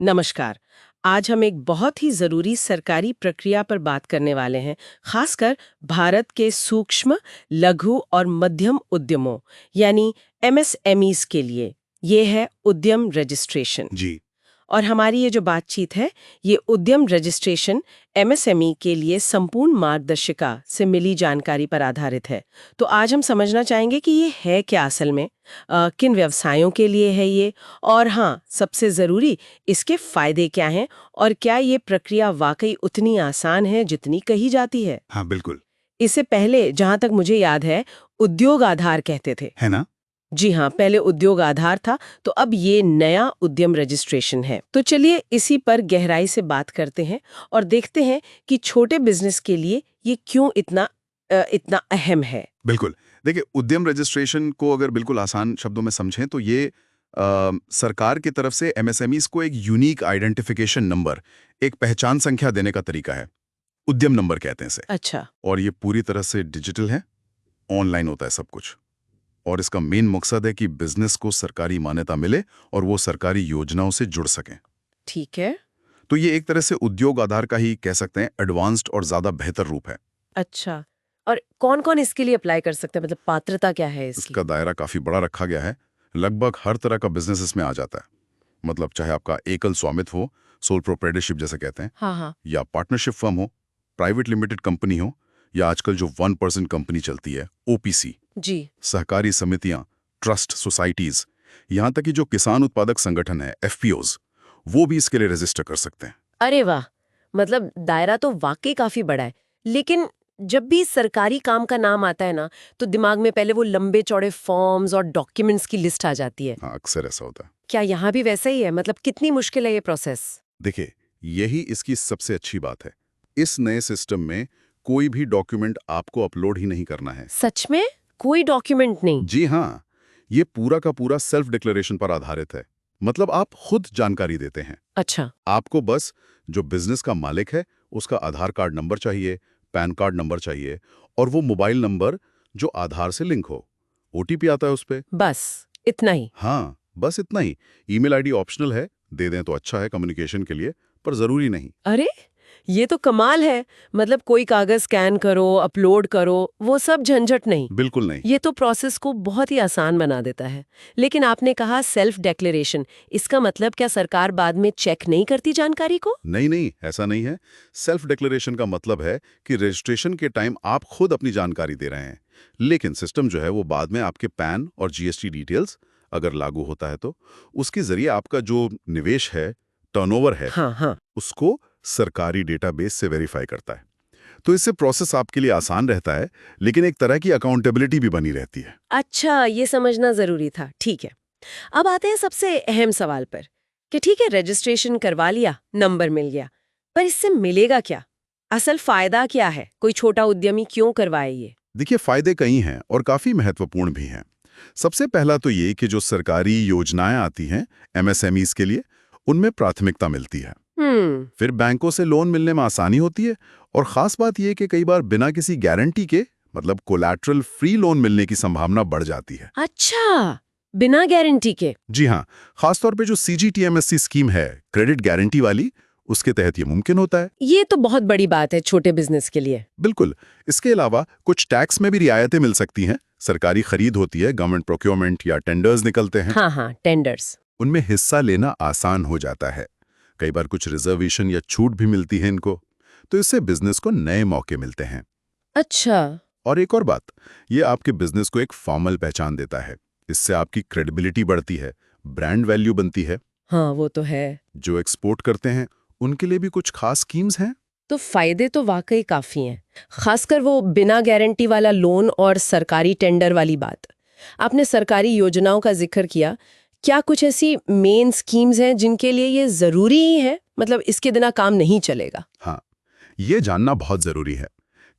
नमस्कार। आज हम एक बहुत ही ज़रूरी सरकारी प्रक्रिया पर बात करने वाले हैं, खासकर भारत के सूक्ष्म, लघु और मध्यम उद्यमों यानी एमएसएमईज के लिए। ये है उद्यम रजिस्ट्रेशन। जी। और हमारी ये जो बातचीत है, ये उद्यम रजिस्ट्रेशन एमएसएमई के लिए संपूर्ण मार्गदर्शिका से मिली जानकारी पर आधारित है। तो आज हम समझना चाहेंगे कि ये है क्या असल में, किन व्यवसायों के लिए है ये, और हाँ, सबसे ज़रूरी इसके फायदे क्या हैं और क्या ये प्रक्रिया वाकई उतनी आसान है जितनी कही जाती है। हाँ, बिल्कुल। इससे पहले जहाँ तक मुझे याद है, उद्योग आधार कहते थे। है ना? जी हाँ, पहले उद्योग आधार था, तो अब ये नया उद्यम रजिस्ट्रेशन है। तो चलिए इसी पर गहराई से बात करते हैं और देखते हैं कि छोटे बिजनेस के लिए ये क्यों इतना अहम है। बिल्कुल। देखिए, उद्यम रजिस्ट्रेशन को अगर बिल्कुल आसान शब्दों में समझें तो ये सरकार की तरफ से एमएसएमईज को एक यूनिक आइडेंटिफिकेशन नंबर, एक पहचान संख्या देने का तरीका है। उद्यम नंबर कहते हैं इसे। अच्छा। और ये पूरी तरह से डिजिटल है, ऑनलाइन होता है सब कुछ। और इसका मेन मकसद है कि बिजनेस को सरकारी मान्यता मिले और वो सरकारी योजनाओं से जुड़ सकें। ठीक है। तो ये एक तरह से उद्योग आधार का ही कह सकते हैं एडवांस्ड और ज्यादा बेहतर रूप है। अच्छा, और कौन-कौन इसके लिए अप्लाई कर सकते हैं, मतलब पात्रता क्या है इसकी? इसका दायरा काफी बड़ा रखा गया है। लगभग हर तरह का बिजनेस इसमें आ जाता है। मतलब चाहे आपका एकल स्वामित्व हो, सोल प्रोप्राइटरशिप जैसे कहते हैं, हाँ हाँ। या पार्टनरशिप फर्म हो, प्राइवेट लिमिटेड कंपनी हो, या आजकल जो 1% कंपनी चलती है ओपीसी, जी। सहकारी समितियां, ट्रस्ट सोसाइटीज, यहाँ तक कि जो किसान उत्पादक संगठन है एफपीओज, वो भी इसके लिए रजिस्टर कर सकते हैं। अरे वाह! मतलब दायरा तो वाकई काफी बड़ा है। लेकिन जब भी सरकारी काम का नाम आता है ना, तो दिमाग में पहले वो लंबे चौड़े फॉर्म्स और डॉक्यूमेंट्स की लिस्ट आ जाती है। हाँ, अक्सर ऐसा होता है। क्या यहाँ भी वैसा ही है? मतलब कितनी मुश्किल है ये प्रोसेस? देखिए, यही इसकी सबसे अच्छी बात है। इस नए सिस्टम में कोई भी डॉक्यूमेंट आपको अपलोड ही नहीं करना है। सच में? कोई डॉक्यूमेंट नहीं? जी हाँ, ये पूरा का पूरा सेल्फ डिक्लेरेशन पर आधारित है। मतलब आप खुद जानकारी देते हैं। अच्छा। आपको बस जो बिजनेस का मालिक है उसका आधार कार्ड नंबर चाहिए, पैन कार्ड नंबर चाहिए, और वो मोबाइल नंबर जो आधार से लिंक हो। ओटीपी आता है उस पे। बस इतना ही? हाँ, बस इतना ही। ईमेल आईडी ऑप्शनल है, दे दें तो अच्छा है कम्युनिकेशन के लिए, पर जरूरी नहीं। अरे! ये तो कमाल है। मतलब कोई कागज स्कैन करो, अपलोड करो, वो सब झंझट नहीं। बिल्कुल नहीं। ये तो प्रोसेस को बहुत ही आसान बना देता है। लेकिन आपने कहा सेल्फ डिक्लेरेशन, इसका मतलब क्या सरकार बाद में चेक नहीं करती जानकारी को? नहीं नहीं, ऐसा नहीं है। सेल्फ डिक्लेरेशन का मतलब है कि रजिस्ट्रेशन के टाइम आप खुद अपनी जानकारी दे रहे हैं, लेकिन सिस्टम जो है वो बाद में आपके पैन और जीएसटी डिटेल्स, अगर लागू होता है तो उसके जरिए आपका जो निवेश है, टर्नओवर है, हाँ हाँ। उसको सरकारी डेटाबेस से वेरीफाई करता है। तो इससे प्रोसेस आपके लिए आसान रहता है, लेकिन एक तरह की अकाउंटेबिलिटी भी बनी रहती है। अच्छा, ये समझना जरूरी था। ठीक है। अब आते हैं सबसे अहम सवाल पर कि ठीक है, रजिस्ट्रेशन करवा लिया, नंबर मिल गया, पर इससे मिलेगा क्या? असल फायदा क्या है? कोई छोटा उद्यमी क्यों करवाए ये? देखिए, फायदे कई हैं और काफी महत्वपूर्ण भी हैं। सबसे पहला तो ये कि जो सरकारी योजनाएं आती हैं एमएसएमईज के लिए, उनमें प्राथमिकता मिलती है। फिर बैंकों से लोन मिलने में आसानी होती है, और खास बात यह कि कई बार बिना किसी गारंटी के, मतलब कोलैटरल फ्री लोन मिलने की संभावना बढ़ जाती है। अच्छा, बिना गारंटी के? जी हाँ, खासतौर पे जो सीजीटीएमएससी स्कीम है, क्रेडिट गारंटी वाली, उसके तहत ये मुमकिन होता है। ये तो बहुत बड़ी बात है छोटे बिजनेस के लिए। बिल्कुल। इसके अलावा कुछ टैक्स में भी रियायतें मिल सकती हैं। सरकारी खरीद होती है, गवर्नमेंट प्रोक्योरमेंट या टेंडर्स निकलते हैं। हाँ हाँ, टेंडर्स। उनमें हिस्सा लेना आसान हो जाता है। कई बार कुछ रिजर्वेशन या छूट भी मिलती है इनको। तो इससे बिजनेस को नए मौके मिलते हैं। अच्छा। और एक और बात, ये आपके बिजनेस को एक फॉर्मल पहचान देता है। इससे आपकी क्रेडिबिलिटी बढ़ती है, ब्रांड वैल्यू बनती है। हाँ, वो तो है। जो एक्सपोर्ट करते हैं उनके लिए भी कुछ खास स्कीम्स हैं। तो फायदे तो वाकई काफी हैं, खासकर वो बिना गारंटी वाला लोन और सरकारी टेंडर वाली बात। आपने सरकारी योजनाओं का जिक्र किया। क्या कुछ ऐसी मेन स्कीम्स हैं जिनके लिए ये जरूरी ही है, मतलब इसके बिना काम नहीं चलेगा? हाँ, ये जानना बहुत जरूरी है।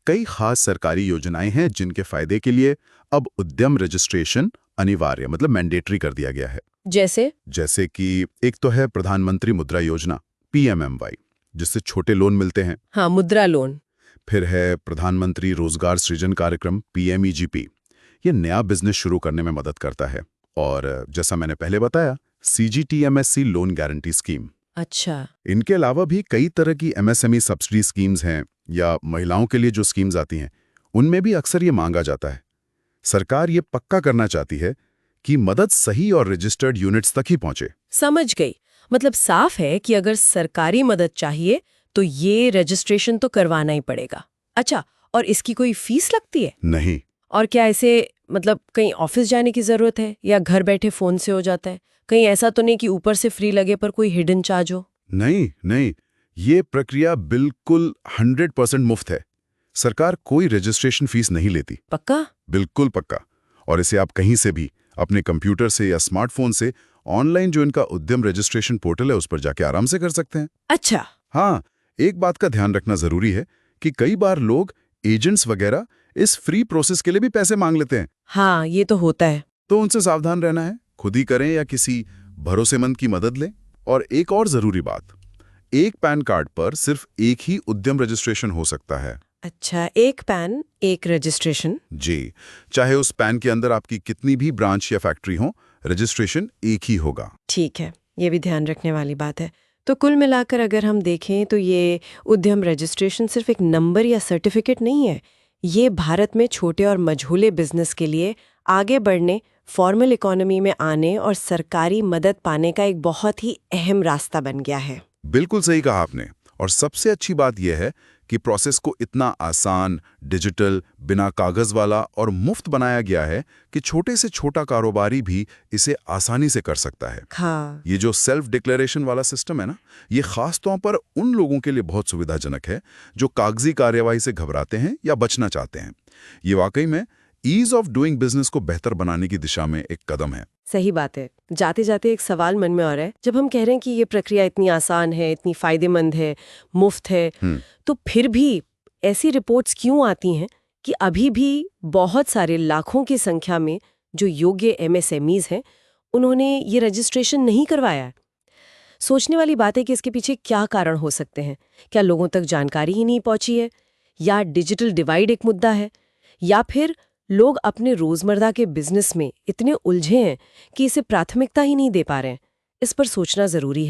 कई खास सरकारी योजनाएं हैं जिनके फायदे के लिए अब उद्यम रजिस्ट्रेशन अनिवार्य, मतलब मैंडेटरी कर दिया गया है। जैसे कि एक तो है प्रधानमंत्री मुद्रा योजना, पीएमएमवाई, जिससे छोटे लोन मिलते हैं। हाँ, मुद्रा लोन। फिर है प्रधानमंत्री रोजगार सृजन कार्यक्रम, पीएमईजीपी। ये नया बिजनेस शुरू करने में मदद करता है। और जैसा मैंने पहले बताया, सीजीटीएमएससी लोन गारंटी स्कीम, अच्छा। इनके अलावा भी कई तरह की एमएसएमई सब्सिडी स्कीम्स हैं या महिलाओं के लिए जो स्कीम्स आती हैं, उनमें भी अक्सर ये मांगा जाता है। सरकार ये पक्का करना चाहती है कि मदद सही और रजिस्टर्ड यूनिट्स तक ही पहुंचे। समझ गई। मतलब साफ है कि अगर सरकारी मदद चाहिए तो ये रजिस्ट्रेशन तो करवाना ही पड़ेगा। अच्छा, और इसकी कोई फीस लगती है? नहीं, और क्या ऐसे मतलब कहीं ऑफिस जाने की जरूरत है या घर बैठे फोन से हो जाता है? कहीं ऐसा तो नहीं कि ऊपर से फ्री लगे पर कोई हिडन चार्ज हो? नहीं, नहीं, ये प्रक्रिया बिल्कुल 100% मुफ्त है। सरकार कोई रजिस्ट्रेशन फीस नहीं लेती। पक्का? बिल्कुल पक्का। और इसे आप कहीं से भी अपने कंप्यूटर से या स्मार्टफोन से ऑनलाइन जो इनका उद्यम रजिस्ट्रेशन पोर्टल है उस पर जाके आराम से कर सकते हैं। अच्छा। हाँ, एक बात का ध्यान रखना जरूरी है कि कई बार लोग एजेंट्स वगैरह इस फ्री प्रोसेस के लिए भी पैसे मांग लेते हैं, हाँ, ये तो होता है। तो उनसे सावधान रहना है। खुद ही करें या किसी भरोसेमंद की मदद लें। और एक और जरूरी बात, एक पैन कार्ड पर सिर्फ एक ही उद्यम रजिस्ट्रेशन हो सकता है। अच्छा, एक पैन एक रजिस्ट्रेशन। जी, चाहे उस पैन के अंदर आपकी कितनी भी ब्रांच या फैक्ट्री हो, रजिस्ट्रेशन एक ही होगा। ठीक है, ये भी ध्यान रखने वाली बात है। तो कुल मिलाकर अगर हम देखें तो ये उद्यम रजिस्ट्रेशन सिर्फ एक नंबर या सर्टिफिकेट नहीं है। ये भारत में छोटे और मझोले बिजनेस के लिए आगे बढ़ने, फॉर्मल इकोनॉमी में आने और सरकारी मदद पाने का एक बहुत ही अहम रास्ता बन गया है। बिल्कुल सही कहा आपने। और सबसे अच्छी बात यह है कि प्रोसेस को इतना आसान, डिजिटल, बिना कागज वाला और मुफ्त बनाया गया है कि छोटे से छोटा कारोबारी भी इसे आसानी से कर सकता है। हाँ। ये जो सेल्फ डिक्लेरेशन वाला सिस्टम है ना, ये खास तौर पर उन लोगों के लिए बहुत सुविधाजनक है जो कागजी कार्यवाही से घबराते हैं या बचना चाहते हैं। ये वाकई में ईज ऑफ डूइंग बिजनेस को बेहतर बनाने की दिशा में एक कदम है। सही बात है। जाते जाते एक सवाल मन में आ रहा है, जब हम कह रहे हैं कि ये प्रक्रिया इतनी आसान है, इतनी फायदेमंद है, मुफ्त है, तो फिर भी ऐसी रिपोर्ट्स क्यों आती हैं कि अभी भी बहुत सारे लाखों की संख्या में जो योग्य एमएसएमईज हैं, उन्होंने ये रजिस्ट्रेशन नहीं करवाया है? सोचने वाली बात है कि इसके पीछे क्या कारण हो सकते हैं। क्या लोगों तक जानकारी ही नहीं पहुंची है, या डिजिटल डिवाइड एक मुद्दा है, या फिर लोग अपने रोजमर्रा के बिजनेस में इतने उलझे हैं कि इसे प्राथमिकता ही नहीं दे पा रहे हैं? इस पर सोचना जरूरी है।